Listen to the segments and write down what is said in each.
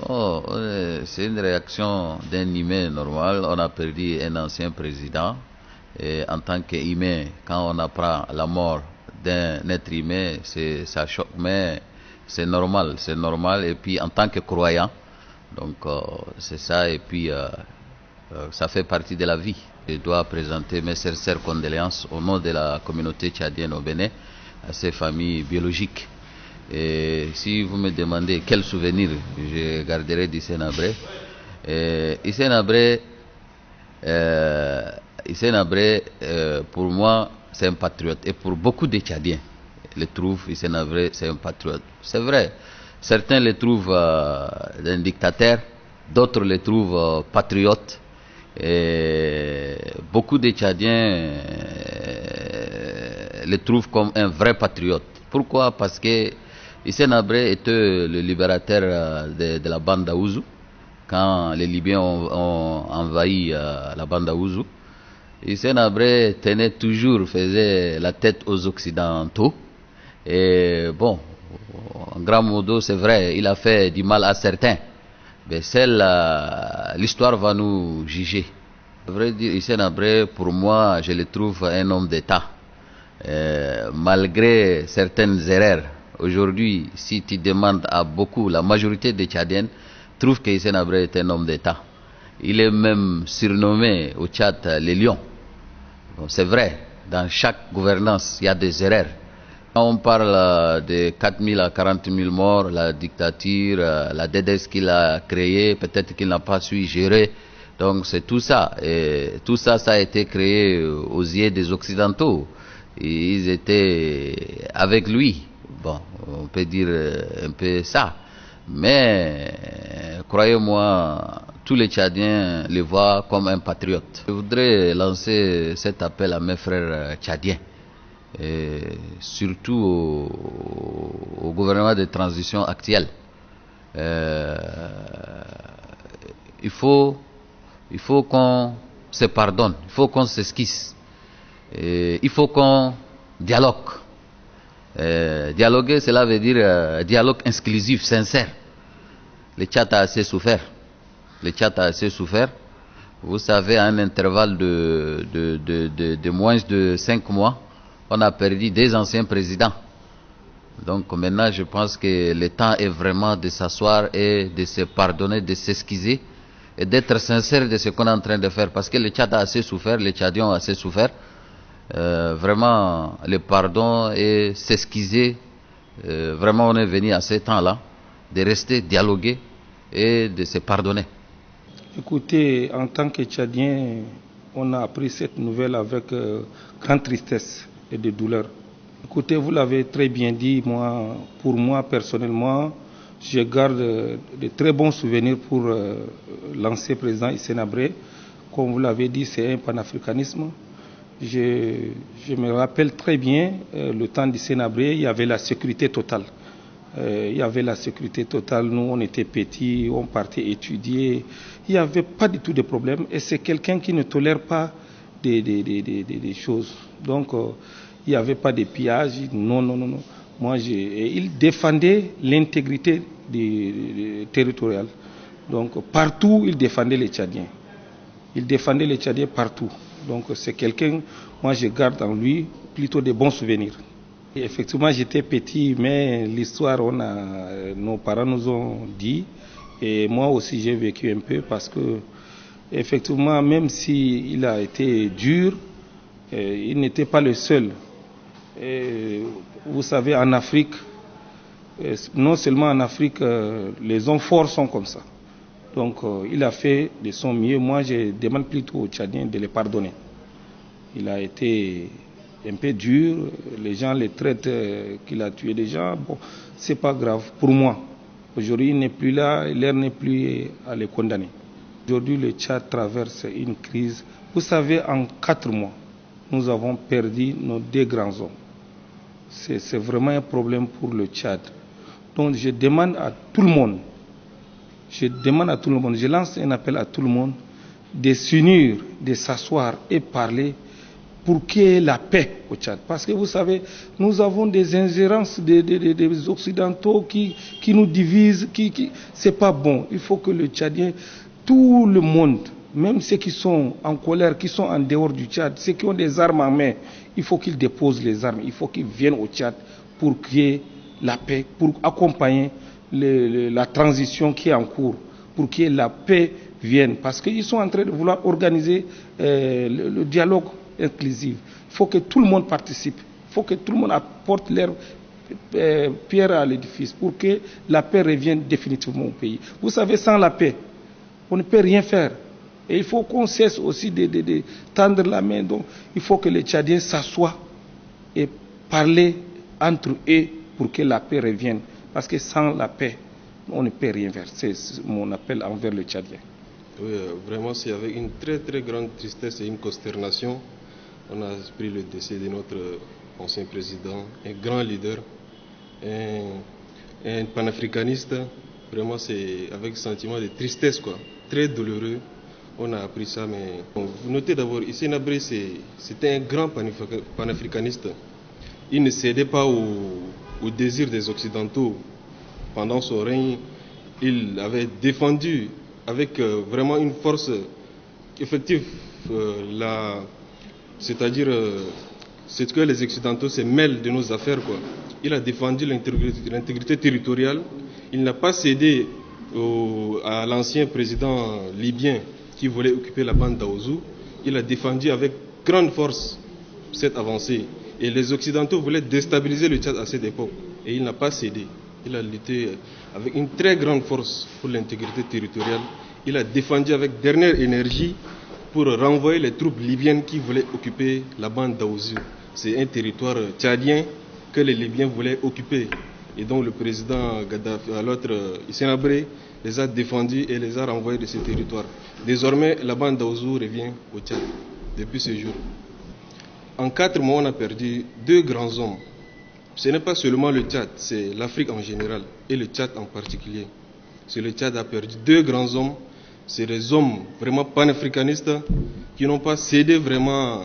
Bon, c'est une réaction d'un humain normal. On a perdu un ancien président. Et en tant qu'humain, quand on apprend la mort d'un être humain, ça choque, mais c'est normal. Et puis en tant que croyant, donc c'est ça. Et puis ça fait partie de la vie. Je dois présenter mes sincères condoléances au nom de la communauté tchadienne au Bénin à ses familles biologiques. Et si vous me demandez quel souvenir je garderai d'Hissène Habré, Hissène Habré, pour moi, c'est un patriote. Et pour beaucoup de Tchadiens, le trouvent, Hissène Habré, c'est un patriote. C'est vrai. Certains le trouvent un dictateur, d'autres le trouvent patriote. Et beaucoup de Tchadiens le trouvent comme un vrai patriote. Pourquoi? Parce que Hissène Habré était le libérateur de la bande d'Aouzou quand les Libyens ont envahi la bande d'Aouzou. Hissène Habré faisait la tête aux Occidentaux. Et bon, en grand modo, c'est vrai, il a fait du mal à certains. Mais l'histoire va nous juger. À vrai dire, Hissène Habré, pour moi, je le trouve un homme d'État. Malgré certaines erreurs. Aujourd'hui, si tu demandes à beaucoup, la majorité des Tchadiens trouvent que Hissène Habré est un homme d'État. Il est même surnommé au Tchad le lion. Bon, c'est vrai, dans chaque gouvernance, il y a des erreurs. Quand on parle de 4 000 à 40 000 morts, la dictature, la dédesse qu'il a créée, peut-être qu'il n'a pas su gérer. Donc c'est tout ça. Et tout ça, ça a été créé aux yeux des Occidentaux. Et ils étaient avec lui. Bon, on peut dire un peu ça. Mais croyez-moi, tous les Tchadiens le voient comme un patriote. Je voudrais lancer cet appel à mes frères tchadiens. Et surtout au gouvernement de transition actuel. Il faut qu'on se pardonne, il faut qu'on s'esquisse, il faut qu'on dialogue. Dialoguer, cela veut dire dialogue inclusif, sincère. Le Tchad a assez souffert. Le Tchad a assez souffert. Vous savez, à un intervalle de moins de 5 mois, on a perdu 2 anciens présidents. Donc maintenant, je pense que le temps est vraiment de s'asseoir et de se pardonner, de s'excuser et d'être sincère de ce qu'on est en train de faire. Parce que le Tchad a assez souffert, les Tchadiens ont assez souffert. Vraiment, le pardon et s'excuser. Vraiment, on est venu à ce temps-là de rester, dialoguer et de se pardonner. Écoutez, en tant que Tchadien, on a appris cette nouvelle avec grande tristesse et de douleur. Écoutez, vous l'avez très bien dit, pour moi personnellement, je garde de très bons souvenirs pour l'ancien président Hissène Habré. Comme vous l'avez dit, c'est un panafricanisme. Je me rappelle très bien le temps d'Hissène Habré, il y avait la sécurité totale. Il y avait la sécurité totale, nous on était petits, on partait étudier, il n'y avait pas du tout de problème et c'est quelqu'un qui ne tolère pas des choses. Donc il n'y avait pas de pillage, non. Il défendait l'intégrité territoriale. Donc partout il défendait les Tchadiens. Il défendait les Tchadiens partout. Donc c'est quelqu'un, moi je garde en lui plutôt de bons souvenirs. Et effectivement j'étais petit, mais l'histoire, nos parents nous ont dit, et moi aussi j'ai vécu un peu parce que effectivement même s'il a été dur, il n'était pas le seul. Et vous savez, en Afrique, non seulement en Afrique, les hommes forts sont comme ça. Donc il a fait de son mieux. Moi je demande plutôt aux Tchadiens de le pardonner. Il a été un peu dur, les gens le traitent qu'il a tué des gens. Bon, c'est pas grave pour moi. Aujourd'hui il n'est plus là, l'heure n'est plus à le condamner. Aujourd'hui le Tchad traverse une crise. Vous savez, en 4 mois, nous avons perdu nos 2 grands hommes. C'est vraiment un problème pour le Tchad. Donc je demande à tout le monde, je lance un appel à tout le monde de s'unir, de s'asseoir et parler pour qu'il y ait la paix au Tchad. Parce que vous savez, nous avons des ingérences des Occidentaux qui nous divisent, c'est pas bon. Il faut que le Tchadien, tout le monde, même ceux qui sont en colère, qui sont en dehors du Tchad, ceux qui ont des armes en main, il faut qu'ils déposent les armes, il faut qu'ils viennent au Tchad pour créer la paix, pour accompagner la transition qui est en cours, pour que la paix vienne. Parce qu'ils sont en train de vouloir organiser le dialogue inclusif. Il faut que tout le monde participe. Il faut que tout le monde apporte leur pierre à l'édifice pour que la paix revienne définitivement au pays. Vous savez, sans la paix, on ne peut rien faire. Et il faut qu'on cesse aussi de tendre la main. Donc, il faut que les Tchadiens s'assoient et parler entre eux pour que la paix revienne. Parce que sans la paix, on ne peut rien faire. C'est mon appel envers les Tchadiens. Oui, vraiment, c'est avec une très très grande tristesse et une consternation on a appris le décès de notre ancien président, un grand leader, un panafricaniste. Vraiment, c'est avec sentiment de tristesse, quoi, très douloureux. On a appris ça, mais bon, vous notez d'abord, Hissène Habré, c'était un grand panafricaniste. Il ne cédait pas au désir des Occidentaux. Pendant son règne, il avait défendu avec vraiment une force effective c'est-à-dire c'est que les Occidentaux se mêlent de nos affaires, quoi. Il a défendu l'intégrité territoriale. Il n'a pas cédé à l'ancien président libyen qui voulait occuper la bande d'Aouzou. Il a défendu avec grande force cette avancée. Et les Occidentaux voulaient déstabiliser le Tchad à cette époque. Et il n'a pas cédé. Il a lutté avec une très grande force pour l'intégrité territoriale. Il a défendu avec dernière énergie pour renvoyer les troupes libyennes qui voulaient occuper la bande d'Aouzou. C'est un territoire tchadien que les Libyens voulaient occuper. Et donc le président Gaddafi, l'autre Hissène Habré, les a défendus et les a renvoyés de ce territoire. Désormais, la bande d'Aouzou revient au Tchad depuis ce jour. En 4 mois, on a perdu 2 grands hommes. Ce n'est pas seulement le Tchad, c'est l'Afrique en général et le Tchad en particulier. C'est le Tchad a perdu 2 grands hommes. C'est des hommes vraiment panafricanistes qui n'ont pas cédé vraiment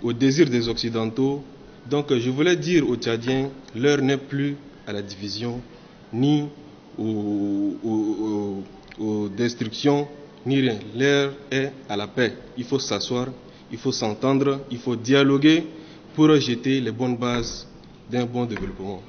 au désir des Occidentaux. Donc je voulais dire aux Tchadiens, l'heure n'est plus à la division, ni aux destructions, ni rien. L'heure est à la paix. Il faut s'asseoir, il faut s'entendre, il faut dialoguer pour jeter les bonnes bases d'un bon développement.